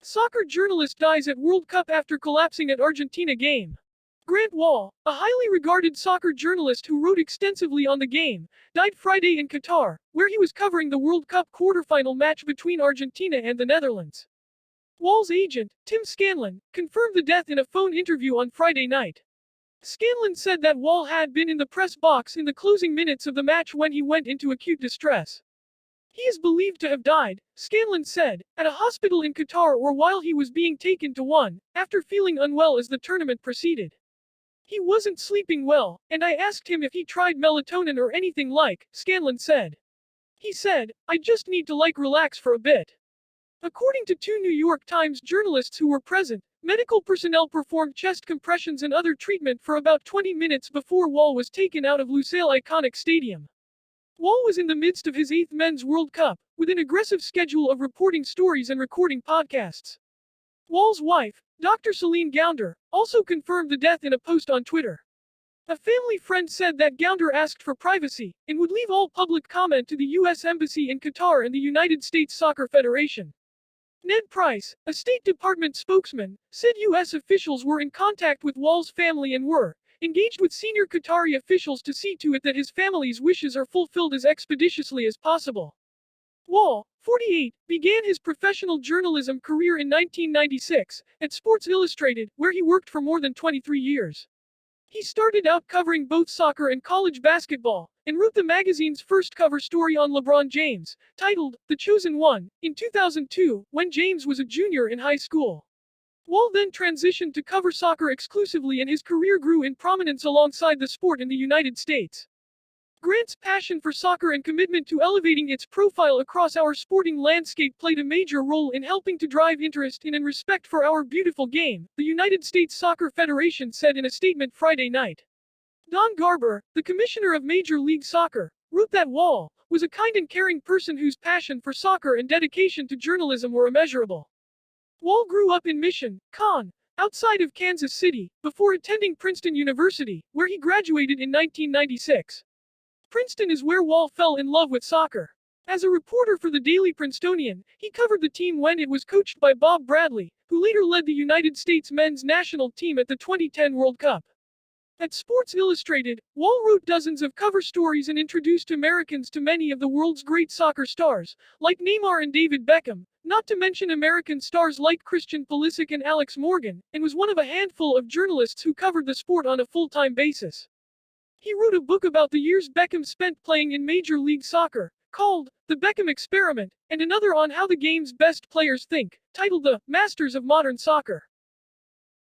Soccer journalist dies at World Cup after collapsing at Argentina game. Netherlands.Wahl, a highly regarded soccer journalist who wrote extensively on the game, died Friday in Qatar, where he was covering the World Cup quarterfinal match between Argentina and the Netherlands. Wahl's agent, Scanlan, confirmed the death in a phone interview on Friday night. Scanlan said that Wahl had been in the press box in the closing minutes of the match when he went into acute distress. He is believed to have died, Scanlan said, at a hospital in Qatar or while he was being taken to one, after feeling unwell as the tournament proceeded. He wasn't sleeping well, and I asked him if he tried melatonin or anything like, Scanlan said. He said, I just need to relax for a bit. According to two New York Times journalists who were present, medical personnel performed chest compressions and other treatment for about 20 minutes before Wahl was taken out of Lusail Iconic Stadium. Wahl was in the midst of his 8th Men's World Cup, with an aggressive schedule of reporting stories and recording podcasts. Wahl's wife, Dr. Celine Gounder, also confirmed the death in a post on Twitter. A family friend said that Gounder asked for privacy, and would leave all public comment to the U.S. Embassy in Qatar and the United States Soccer Federation. Ned Price, a State Department spokesman, said U.S. officials were in contact with Wahl's family and were engaged with senior Qatari officials to see to it that his family's wishes are fulfilled as expeditiously as possible. Wahl, 48, began his professional journalism career in 1996 at Sports Illustrated, where he worked for more than 23 years. He started out covering both soccer and college basketball, and wrote the magazine's first cover story on LeBron James, titled The Chosen One, in 2002, when James was a junior in high school. Wahl then transitioned to cover soccer exclusively, and his career grew in prominence alongside the sport in the United States. Grant's passion for soccer and commitment to elevating its profile across our sporting landscape played a major role in helping to drive interest in and respect for our beautiful game, the United States Soccer Federation said in a statement Friday night. Don Garber, the commissioner of Major League Soccer, wrote that Wahl was a kind and caring person whose passion for soccer and dedication to journalism were immeasurable. Wahl grew up in Mission, Con, outside of Kansas City, before attending Princeton University, where he graduated in 1996. Princeton is where Wahl fell in love with soccer. As a reporter for the Daily Princetonian, he covered the team when it was coached by Bob Bradley, who later led the United States men's national team at the 2010 World Cup. At Sports Illustrated, Wahl wrote dozens of cover stories and introduced Americans to many of the world's great soccer stars, like Neymar and David Beckham, not to mention American stars like Christian Pulisic and Alex Morgan, and was one of a handful of journalists who covered the sport on a full-time basis. He wrote a book about the years Beckham spent playing in Major League Soccer, called The Beckham Experiment, and another on how the game's best players think, titled The Masters of Modern Soccer.